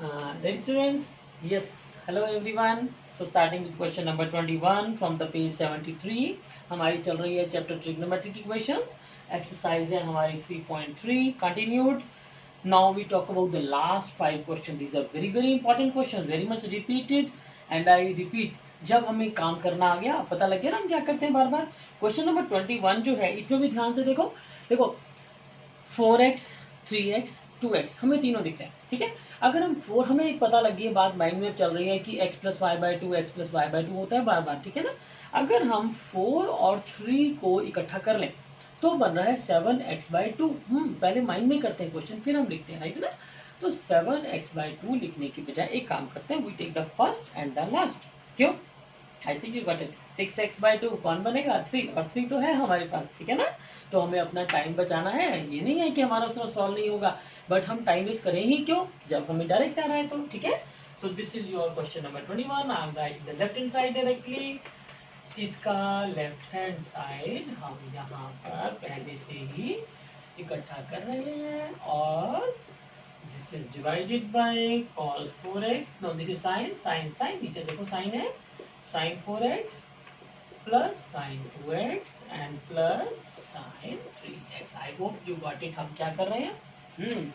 Ready students? Yes. Hello everyone. So starting with question number 21 from the page 73. हमारी चल रही है chapter trigonometric equations. Exercise है हमारी 3.3 continued. Now we talk about the last 5 questions. These are very important questions, very much repeated, and I repeat. जब हमें काम करना आ गया, पता लग गया ना हम क्या करते हैं बार बार. क्वेश्चन नंबर 21 जो है इसमें भी ध्यान से देखो. देखो 4x 3x 2x हमें तीनों दिख रहे हैं. ठीक है. अगर हम 4 हमें एक पता लग गई है, बात माइंड में चल रही है कि x plus y by two x plus y by two होता है बार बार. ठीक है ना. अगर हम 4 और 3 को इकट्ठा कर लें तो बन रहा है 7x बाई टू. पहले माइंड में करते हैं क्वेश्चन फिर हम लिखते हैं, राइट ना. तो 7x बाई टू लिखने की बजाय एक काम करते हैं, we take the first and the last. क्यों? I think you got it. 6x by two कौन बनेगा? 3. और 3 तो है हमारे पास. ठीक है ना. तो हमें अपना टाइम बचाना है. ये नहीं है कि हमारा उसमें सॉल्व नहीं होगा, बट हम टाइम वेस्ट करें ही क्यों जब हमें डायरेक्ट आ रहा है तो. ठीक है. So this is your question number 21. I am writing the left hand side directly. इसका लेफ्ट हैंड साइड हम यहाँ पर पहले से ही इकट्ठा कर रहे हैं. और this is divided by cos 4x. No this is sine. Sine नीचे देखो साइन है. Sine 4x plus sine 2x and plus sine 3x. I hope you got it. हम क्या कर रहे हैं?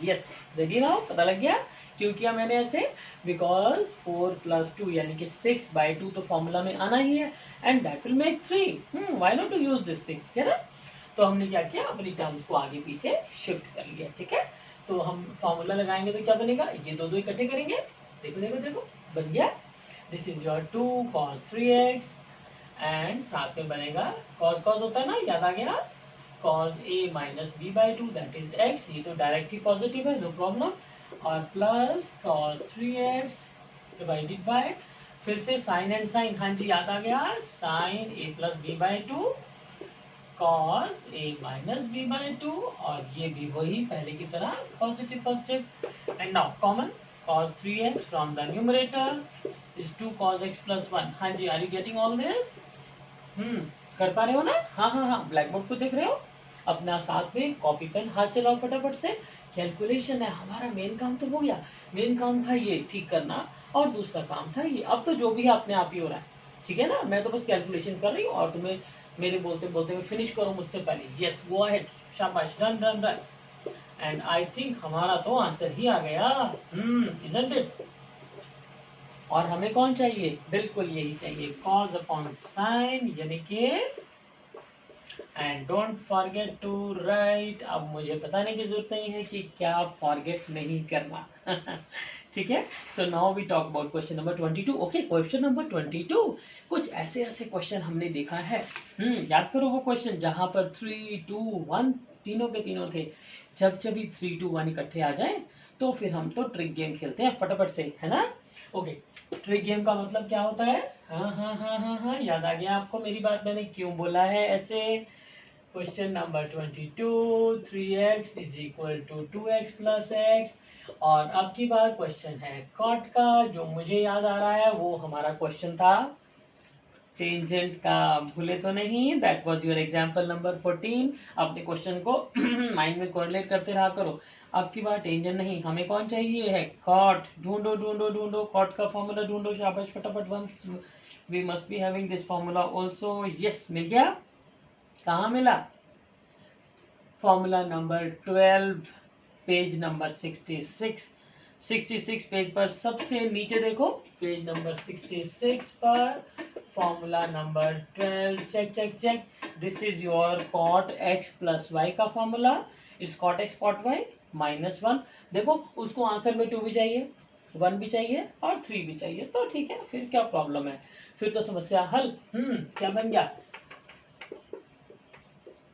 यस. Ready now. पता लग गया क्यों किया मैंने ऐसे? बिकॉज 4 प्लस 2 यानी कि 6 बाई 2 तो फॉर्मूला में आना ही है and that will make 3. Why not to use this thing. ठीक है ना. तो हमने क्या किया, अपनी टर्म्स को आगे पीछे शिफ्ट कर लिया. ठीक है. तो हम फॉर्मूला लगाएंगे तो क्या बनेगा, ये दो इकट्ठे करेंगे. देखो देखो देखो बन गया. This is your 2 cos 3x and साथ में बनेगा cos cos होता है ना, याद आ गया. cos a minus B by two that is x. ये तो डायरेक्ट ही पॉजिटिव है, नो प्रॉब्लम. और plus cos 3x divided by फिर से साइन एंड साइन. हाँ जी याद आ गया. Sine a plus B by two cos a minus B by two. और ये भी वही पहले की तरह positive positive. And now common cos 3x from the numerator is 2 cos x plus 1. हाँ जी, are you getting all this? कर पा रहे हो ना? हाँ ब्लैक बोर्ड को देख रहे हो. अपना साथ में कॉपी पेन हाथ चलाओ फटाफट से. कैलकुलेशन है हमारा. मेन काम तो हो गया. मेन काम था ये ठीक करना और दूसरा काम था ये. अब तो जो भी है अपने आप ही हो रहा है. ठीक है ना. मैं तो बस कैलकुलेशन कर रही हूँ और तुम्हें मेरे बोलते बोलते हुए फिनिश करो मुझसे पहले. Yes go ahead. शाबाश. Done done done. And I think हमारा तो आंसर ही आ गया. Isn't it. और हमें कौन चाहिए? बिल्कुल यही चाहिए, cos अपॉन साइन यानी कि. And don't forget to write. अब मुझे बताने की जरूरत नहीं है कि क्या फॉरगेट नहीं करना. ठीक है. So now we talk about question number 22. Okay, question number 22. कुछ ऐसे ऐसे क्वेश्चन हमने देखा है. याद करो वो क्वेश्चन जहां पर 3 2 1 तीनों के तीनों थे. जब जब भी 3 2 1 इकट्ठे आ जाए तो फिर हम तो ट्रिक गेम खेलते हैं फटाफट से, है ना. ओके. ट्रिक गेम का मतलब क्या होता है? हाँ याद आ गया आपको मेरी बात मैंने क्यों बोला है ऐसे. Question number 22. 3x is equal to 2x plus x. और अब की बार क्वेश्चन है कॉट का. जो मुझे याद आ रहा है वो हमारा क्वेश्चन था टेंजेंट का. भूले तो नहीं? That was your example number 14. अपने क्वेश्चन को माइंड में कोरिलेट करते रहा करो. अब की बार टेंजेंट नहीं, हमें कौन चाहिए है? कॉट. ढूंढो ढूंढो ढूंढो कॉट का फॉर्मूला ढूंढो. शाबाश फटाफट. Once we must be having this formula also. Yes मिल गया. कहाँ मिला? Formula number 12 page number 66 page पर सबसे नीचे देखो. पेज नंबर 66 पर formula number 12. Check check check. This is your cot x plus Y का फॉर्मूला. इस cot x cot y minus 1. देखो उसको आंसर में 2 भी चाहिए, 1 भी चाहिए और 3 भी चाहिए. तो ठीक है, फिर क्या प्रॉब्लम है? फिर तो समस्या हल. क्या बन गया?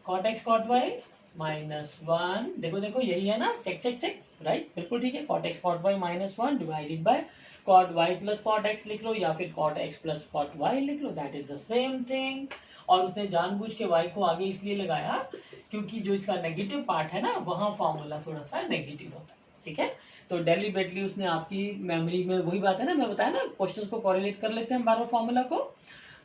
cot x cot y minus 1. देखो देखो यही है ना. Check check check. राइट, बिल्कुल ठीक है. cot x cot y minus 1 divided by cot y plus cot x लिख लो या फिर cot x plus cot y लिख लो. That is the same thing. और उसने जानबूझ के y को आगे इसलिए लगाया क्योंकि जो इसका नेगेटिव पार्ट है ना वहाँ फॉर्मूला थोड़ा सा नेगेटिव होता है. ठीक है. तो डेलिबरेटली उसने आपकी मेमोरी में वही बात है ना, मैं बताया ना क्वेश्चंस को कोरिलेट कर लेते हैं बार बार फॉर्मूला को.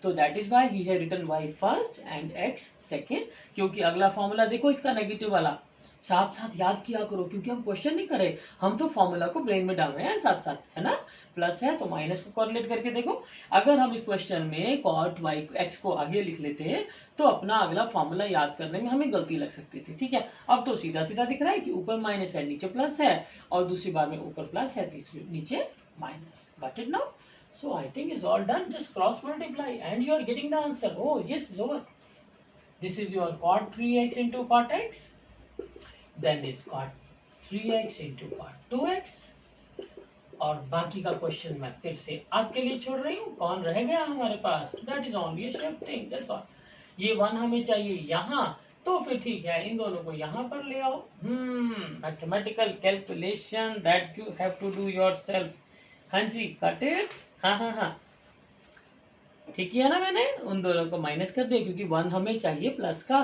तो that is why he has written y first and x second. क्योंकि अगला फॉर्मूला देखो इसका नेगेटिव वाला साथ साथ याद किया करो, क्योंकि हम क्वेश्चन नहीं कर रहे, हम तो फॉर्मूला को ब्रेन में डाल रहे हैं साथ साथ, है ना। प्लस है तो माइनस को कॉर्लेट करके देखो। अगर हम इस क्वेश्चन में कॉट वाई एक्स को आगे लिख लेते तो अपना अगला फॉर्मूला याद करने में हमें गलती लग सकती थी, ठीक है। अब तो सीधा सीधा दिख रहा है कि ऊपर माइनस है नीचे प्लस है, और दूसरी बार में ऊपर प्लस है तीसरी नीचे minus. Got it now? So I think it's all done. Just cross multiply and you are getting the answer. Oh yes, it's over. This is your cot 3x into cot x. Then is cot 3x into cot 2x. और बाकी का question मैं फिर से आपके लिए छोड़ रही हूँ। कौन रह गया हमारे पास? That is only a shifting. That's all. ये 1 हमें चाहिए यहाँ, तो फिर ठीक है, इन दोनों को यहाँ पर ले आओ। Mathematical calculation that you have to do yourself. हाँ जी, कट इट। हाँ हाँ हाँ, ठीक किया ना मैंने। उन दोनों को माइनस कर दिया, क्योंकि 1 हमें चाहिए प्लस का।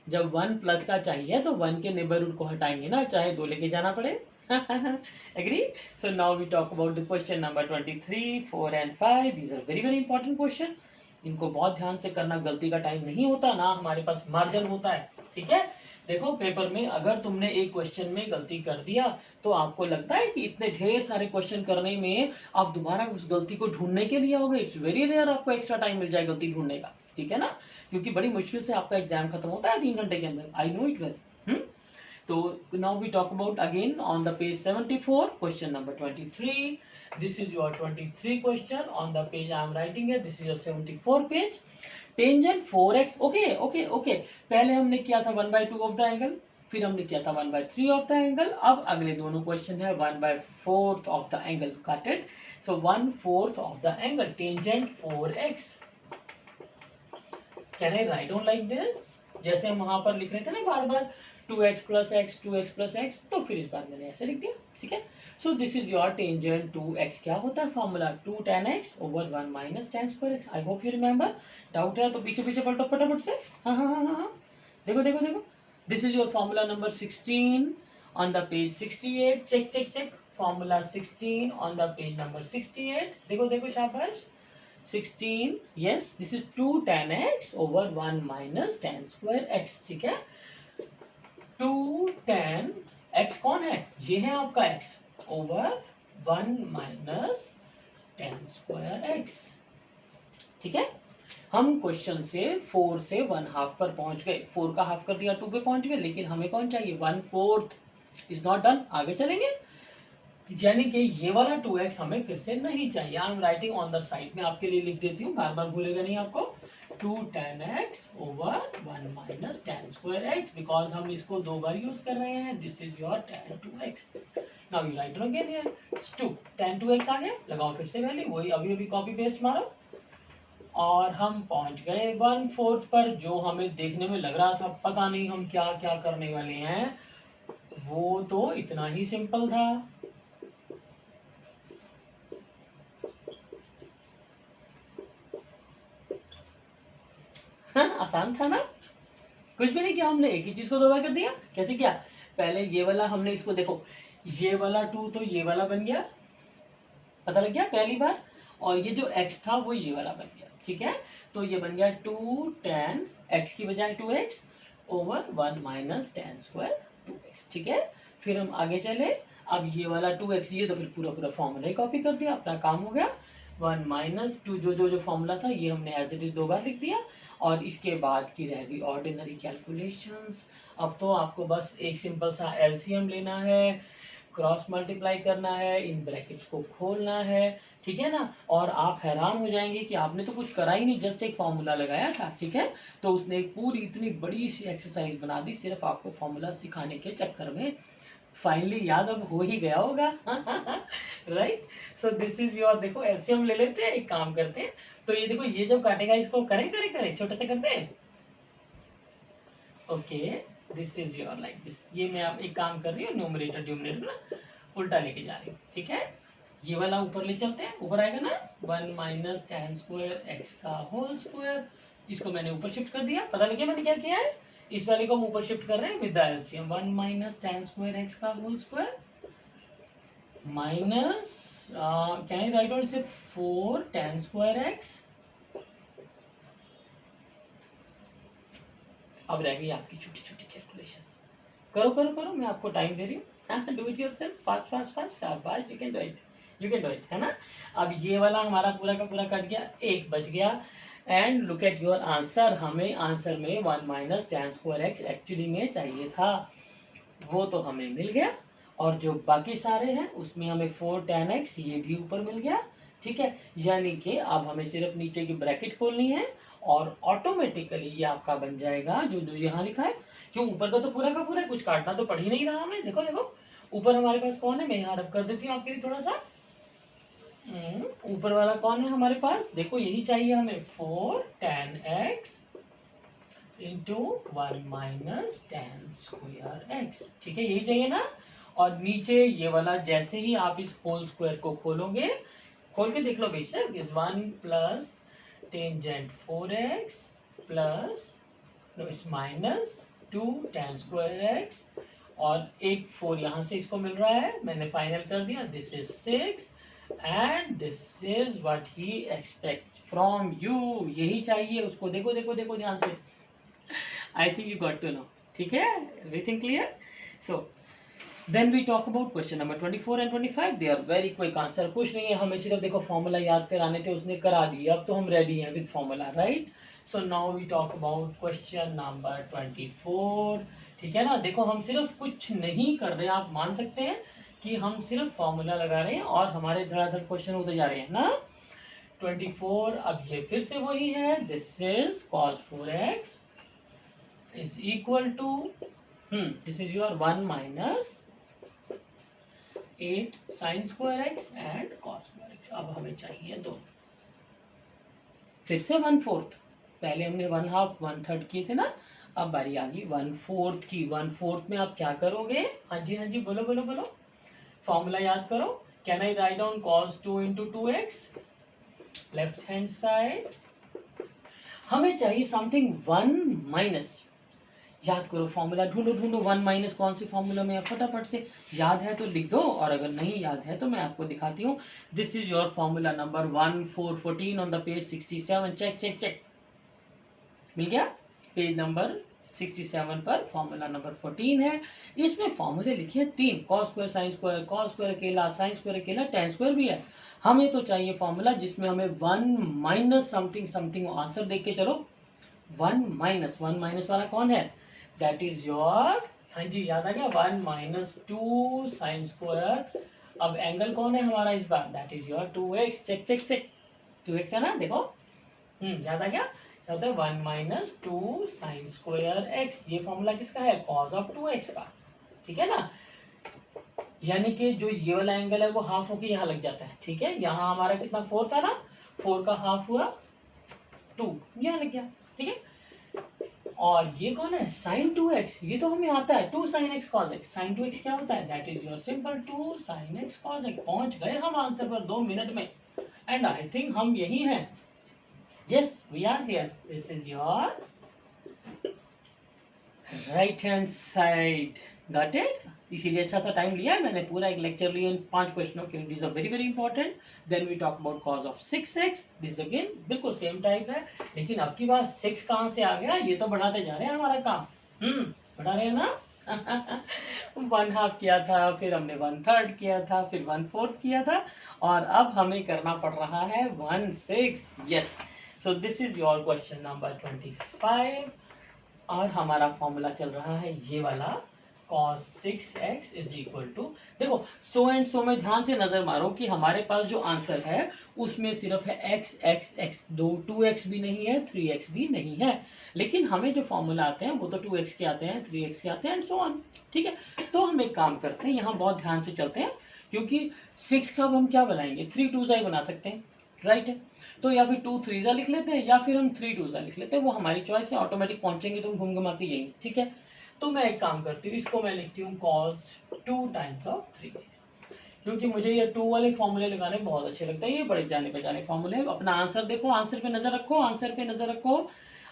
जब 1 प्लस का चाहिए तो 1 के नेबरहुड को हटाएंगे ना, चाहे 2 लेके जाना पड़े। Agree? So now we talk about the question number 23, 4 and 5। These are very very important question. इनको बहुत ध्यान से करना, गलती का टाइम नहीं होता ना, हमारे पास मार्जिन होता है, ठीक है। देखो पेपर में अगर तुमने एक क्वेश्चन में गलती कर दिया तो आपको लगता है कि इतने ढेर सारे क्वेश्चन करने में आप दोबारा उस गलती को ढूंढने के लिए आओगे। इट्स वेरी रेयर आपको एक्स्ट्रा टाइम मिल जाए गलती ढूंढने का, ठीक है ना, क्योंकि बड़ी मुश्किल से आपका एग्जाम खत्म होता है 3 घंटे के अंदर। I know it well. तो now we talk about again on the page 74 question number 23। This is your 23 question on the page I am writing है। This is your 74 page. Tangent 4x। Okay okay okay, पहले हमने किया था 1/2 of the angle, फिर हमने किया था 1/3 of the angle. अब अगले दोनों क्वेश्चन है 1/4 of the angle. Got it? So 1/4 of the angle, tangent 4x। Can I write on like this? जैसे हम वहां पर लिख रहे थे ना बार बार 2x plus x, 2x plus x, तो फिर इस बार मैंने ऐसे लिख दिया, ठीक है। So this is your tangent 2x। क्या होता है formula? 2 tan x over 1 minus tan square x। I hope you remember. Doubt है तो पीछे पीछे पलटो फटाफट से। हाँ हाँ हाँ हाँ, देखो देखो देखो। This is your formula number 16 on the page 68। Check check check, formula 16 on the page number 68। देखो देखो शाबाश। 16, yes, this is 2 tan x over 1 minus tan square x, ठीक है। 2 tan x कौन है? ये है आपका x over 1 minus tan square x, ठीक है। हम क्वेश्चन से 4 से 1/2 पर पहुंच गए। 4 का हाफ कर दिया 2 पे पहुंच गए, लेकिन हमें कौन चाहिए? 1/4। Is not done. आगे चलेंगे, यानी कि ये वाला 2x हमें फिर से नहीं चाहिए। आई am writing on the side में, आपके लिए लिख देती हूँ, बार बार भूलेगा नहीं आपको। 2 tan x over 1 minus tan square x, because हम इसको 2 बार यूज कर रहे हैं। This is your tan 2x। Now you right again here 2 tan 2x आ गया, लगाओ फिर से वैल्यू, वही अभी अभी कॉपी पेस्ट मारो, और हम पहुंच गए 1/4 पर। जो हमें देखने में लग रहा था पता नहीं हम क्या क्या करने वाले हैं, वो तो इतना ही सिंपल था। हाँ, आसान था ना, कुछ भी नहीं किया हमने, एक ही चीज को 2 बार कर दिया। कैसे किया? पहले ये वाला हमने इसको देखो, ये वाला 2 तो ये वाला बन गया, पता लग गया पहली बार, और ये जो x था वो ये वाला बन गया, ठीक है। तो ये बन गया 2 tan x की बजाय 2x over 1 minus tan square 2x, ठीक है। फिर हम आगे चले, अब ये वाला 2x, ये तो फिर पूरा पूरा फॉर्मूला ही कॉपी कर दिया, अपना काम हो गया। 1 माइनस 2 जो फॉर्मूला था ये हमने एज इट इज 2 बार लिख दिया, और इसके बाद की रह गई ऑर्डिनरी कैलकुलेशंस। अब तो आपको बस एक सिंपल सा एलसीएम लेना है, क्रॉस मल्टीप्लाई करना है, इन ब्रैकेट्स को खोलना है, ठीक है ना। और आप हैरान हो जाएंगे कि आपने तो कुछ करा ही नहीं, जस्ट एक फॉर्मूला लगाया था, ठीक है। तो उसने एक पूरी इतनी बड़ी सी एक्सरसाइज बना दी सिर्फ आपको फॉर्मूला सिखाने के चक्कर में। फाइनली याद अब हो ही गया होगा। Right? So this is your, देखो एलसीएम ले लेते हैं, एक काम करते हैं। तो ये देखो, ये जब काटेगा इसको करें करें करें, छोटे से करते हैं। Okay, this is your like this. ये मैं अब एक काम कर रही हूँ, न्यूमरेटर डिनोमिनेटर ना उल्टा लेके जा रही हूँ, ठीक है। ये वाला ऊपर ले चलते हैं, ऊपर आएगा ना 1 माइनस tan स्क्वायर x का होल स्क्वायर। इसको मैंने ऊपर शिफ्ट कर दिया, पता लगे मैंने क्या किया है। इस वाले को हम ऊपर शिफ्ट कर रहे हैं with the LCM. 1 minus tan square x का whole square minus can I write on से 4 tan स्क्वायर x। अब रह गई आपकी छोटी छोटी कैलकुलेशंस। करो करो करो, मैं आपको टाइम दे रही हूँ। Do it yourself, fast fast fast, शाबाश, you can do it, you can do it, है ना। अब ये वाला हमारा पूरा का पूरा कट गया, एक बच गया। And look at your answer, हमें आंसर में 1 minus tan square x actually में चाहिए था, वो तो हमें मिल गया। और जो बाकी सारे हैं उसमें हमें 4 tan x ये भी ऊपर मिल गया, ठीक है। यानी कि अब हमें सिर्फ नीचे की ब्रैकेट खोलनी है और ऑटोमेटिकली ये आपका बन जाएगा जो जो यहाँ लिखा है। क्यों, ऊपर का तो पूरा का पूरा, कुछ काटना तो पड़ ही नहीं रहा हमें। देखो देखो ऊपर हमारे पास कौन है, मैं यहाँ रब कर देती हूँ आपके लिए थोड़ा सा। ऊपर वाला कौन है हमारे पास, देखो यही चाहिए हमें, 4 tan x into 1 minus tan square x, ठीक है, यही चाहिए ना। और नीचे ये वाला जैसे ही आप इस होल स्क्वायर को खोलोगे, खोल के देख लो बेशक, इस 1 प्लस टेंजेंट 4x प्लस इस माइनस 2 tan स्क्वायर एक्स, और एक 4 यहाँ से इसको मिल रहा है, मैंने फाइनल कर दिया, this is 6 and this is what he expect from you, यही चाहिए उसको। देखो देखो देखो ध्यान से, I think you got to know, ठीक है, everything clear. So then we talk about question number 24 and 25, they are very quick answer, कुछ नहीं है, हमें सिर्फ देखो फॉर्मूला याद कराने थे, उसने करा दिया, अब तो हम रेडी हैं with formula, right. So now we talk about question number 24, ठीक है ना। देखो हम सिर्फ कुछ नहीं कर रहे हैं, आप मान सकते हैं कि हम सिर्फ फॉर्मूला लगा रहे हैं और हमारे धड़ाधड़ क्वेश्चन होते जा रहे हैं ना। 24, अब ये फिर से वही है, this is cos 4x is equal to this is your 1 minus 8 sin square x and cos square x। अब हमें चाहिए दो, फिर से 1/4, पहले हमने 1/2 1/3 किए थे ना, अब बारी आ गई 1/4 की। 1/4 में आप क्या करोगे, हाँ जी हाँ जी, बोलो बोलो बोलो, फॉर्मूला याद करो। Can I write down cos 2 into 2x, left hand side, हमें चाहिए समथिंग 1 माइनस, याद करो फॉर्मूला, ढूंढो ढूंढो 1 माइनस कौन से फॉर्मूला में है, फटाफट से याद है तो लिख दो, और अगर नहीं याद है तो मैं आपको दिखाती हूँ। This is your formula number 1414 on the page 67, check check check, मिल गया, पेज नंबर 67 पर फॉर्मूला नंबर 14 है। इसमें फॉर्मूले लिखे हैं 3, cos square sin square, cos square अकेला, sin स्क्वायर अकेला, tan स्क्वायर भी है। हमें तो चाहिए फॉर्मूला जिसमें हमें 1 माइनस समथिंग समथिंग, आंसर देख के चलो, 1 माइनस वाला कौन है, दैट इज योर, हाँ जी याद आ गया, 1 माइनस 2 sin स्क्वायर। अब एंगल कौन है हमारा इस बार, that is your 2x, check check check, 2x है ना, देखो याद आ गया, होता है 1 माइनस 2 sin स्क्वायर x, ये फॉर्मूला किसका है, cos ऑफ 2x का, ठीक है ना। यानी कि जो ये वाला एंगल है वो हाफ होके यहाँ लग जाता है, ठीक है, यहाँ हमारा कितना 4 था ना, 4 का हाफ हुआ 2, यहाँ लग गया, ठीक है। और ये कौन है, sin 2x, ये तो हमें आता है 2 sin x cos x, sin 2x क्या होता है, that is your simple 2 sin x cos x। पहुंच गए हम आंसर पर 2 मिनट में, एंड आई थिंक हम यही हैं, yes we are here, this is your right hand side, got it। इसीलिए अच्छा सा टाइम लिया है मैंने, पूरा एक लेक्चर लिया इन 5 क्वेश्चनों के लिए, this are very very important. Then we talk about cos of 6x, this again बिल्कुल सेम टाइप है, लेकिन अब की बार 6 कहाँ से आ गया, ये तो बढ़ाते जा रहे हैं हमारा काम, बढ़ा रहे हैं ना। 1/2 किया था, फिर हमने 1/3 किया था, फिर 1/4 किया था, और अब हमें करना पड़ रहा है 1/6, yes. So this is your question number 25, और हमारा फॉर्मूला चल रहा है ये वाला, cos 6x is equal to, देखो सो एंड सो में ध्यान से नजर मारो कि हमारे पास जो आंसर है उसमें सिर्फ है x x x, 2x भी नहीं है, 3x भी नहीं है, लेकिन हमें जो फॉर्मूला आते हैं वो तो 2x के आते हैं, 3x के आते हैं, एंड सो ऑन, ठीक है। तो हम एक काम करते हैं, यहाँ बहुत ध्यान से चलते हैं, क्योंकि 6 का अब हम क्या बनाएंगे, 3 2 बना सकते हैं, राइट है, तो या फिर 2 3 लिख लेते हैं, या फिर हम 3 2 लिख लेते हैं, वो हमारी चॉइस है, ऑटोमेटिक पहुंचेंगे तुम घूम घुमा के यही, ठीक है। तो मैं एक काम करती हूँ, इसको मैं लिखती हूँ cos 2 टाइम्स ऑफ 3, क्योंकि मुझे ये 2 वाले फॉर्मूले लगाने बहुत अच्छे लगते हैं, ये बड़े जाने पहचाने फॉर्मूले। अपना आंसर देखो, आंसर पे नजर रखो, आंसर पे नजर रखो।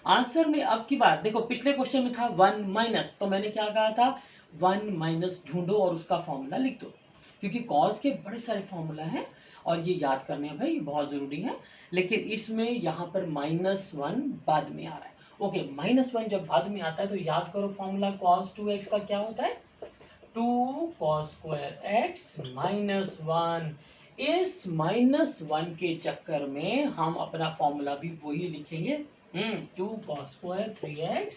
आंसर में अब की बार देखो, पिछले क्वेश्चन में था 1 माइनस, तो मैंने क्या कहा था, 1 माइनस ढूंढो और उसका फॉर्मूला लिख दो, क्योंकि cos के बड़े सारे फॉर्मूला हैं और ये याद करने हैं भाई, ये बहुत जरूरी है। लेकिन इसमें यहाँ पर -1 बाद में आ रहा है, ओके, -1 जब बाद में आता है तो याद करो फॉर्मूला cos 2x का क्या होता है, 2 cos स्क्वायर x -1। इस -1 के चक्कर में हम अपना फॉर्मूला भी वही लिखेंगे, 2 cos square 3x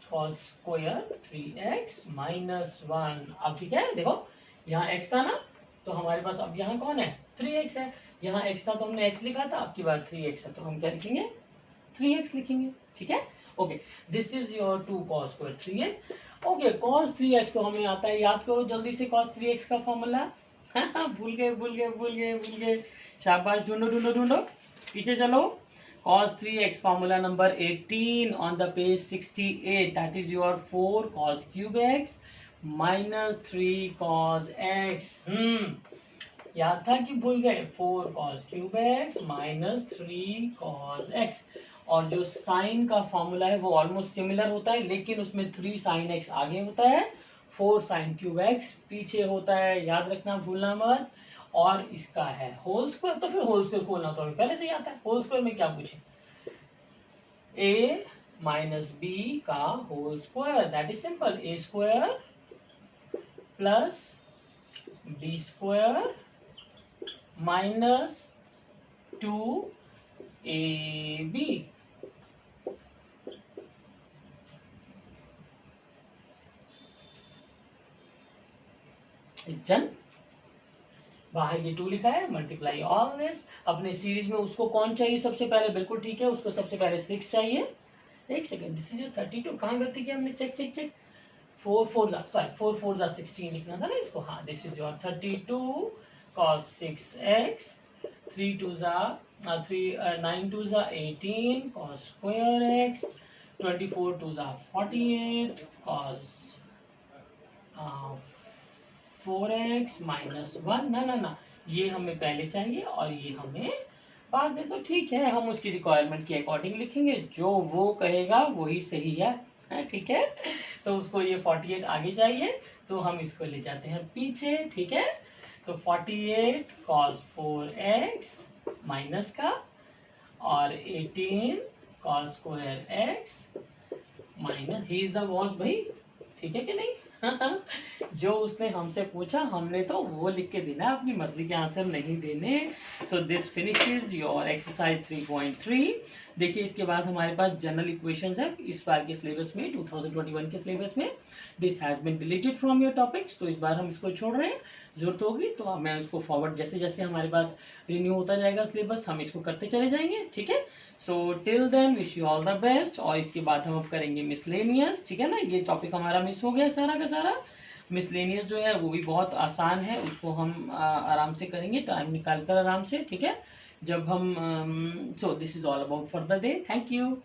cos square 3x -1। अब ठीक है, देखो यहाँ x था ना, तो हमारे पास अब यहाँ कौन है, 3x है। यहाँ x था तो हमने x लिखा था, अब की बार 3x है तो हम क्या लिखेंगे, 3x लिखेंगे। ठीक है, okay, this is your 2 cos square 3x। Okay, cos 3x तो हमें आता है, याद करो जल्दी से cos 3x का फॉर्मूला। भूल गए, शाबाश, ढूंढो, पीछे चलो। cos 3x formula number 18 on the page 68, that is your 4 cos cube x -3 cos x। याद था कि भूल गए, 4 cos cube x -3 cos x। और जो साइन का फॉर्मूला है वो ऑलमोस्ट सिमिलर होता है, लेकिन उसमें 3 sin x आगे होता है, 4 sin क्यूब x पीछे होता है, याद रखना, भूलना मत। और इसका है होल स्क्वायर, तो फिर होल स्क्वायर खोलना तो पहले से ही आता है। होल स्क्वायर में क्या पूछे, a माइनस बी का whole square, that is simple, a square plus b square minus 2ab। Is done. बाहर ये 2 लिखा है, मल्टीप्लाई ऑल दिस। अपने सीरीज में उसको कौन चाहिए सबसे पहले, बिल्कुल ठीक है, उसको सबसे पहले 6 चाहिए। एक सेकंड, दिस इज 32, कहाँ गलती की हमने, चेक 4 4 जा 16 लिखना था ना इसको। हाँ, this is your 32 cos 6x, 3 2 जा 9 2 जा 18 cos स्क्वायर x, 24 2 जा 48 cos 4x -1। ना, ये हमें पहले चाहिए और ये हमें बाद में, तो ठीक है, हम उसकी रिक्वायरमेंट के अकॉर्डिंग लिखेंगे, जो वो कहेगा वही सही है, ठीक है। तो उसको ये 48 आगे चाहिए, तो हम इसको ले जाते हैं पीछे, ठीक है। तो 48 cos 4x माइनस का और 18 cos square x minus, he is the boss भाई, ठीक है कि नहीं। जो उसने हमसे पूछा हमने तो वो लिख के देना, अपनी मर्जी के आंसर नहीं देने। So this finishes your exercise 3.3। देखिए, इसके बाद हमारे पास जनरल इक्वेशंस है इस बार के सिलेबस में, 2021 के सिलेबस में। This has been deleted from your topics, तो इस बार हम इसको छोड़ रहे हैं। जरूरत होगी तो मैं उसको फॉरवर्ड, जैसे जैसे हमारे पास रिन्यू होता जाएगा सिलेबस, हम इसको करते चले जाएंगे, ठीक है। So till then wish you all the best. और इसके बाद हम अब करेंगे मिसलेनियस, ठीक है ना। ये टॉपिक हमारा मिस हो गया सारा का सारा। मिसलेनियस जो है वो भी बहुत आसान है, उसको हम आराम से करेंगे, टाइम निकाल कर आराम से, ठीक है। जब हम so this is all about for the day, thank you.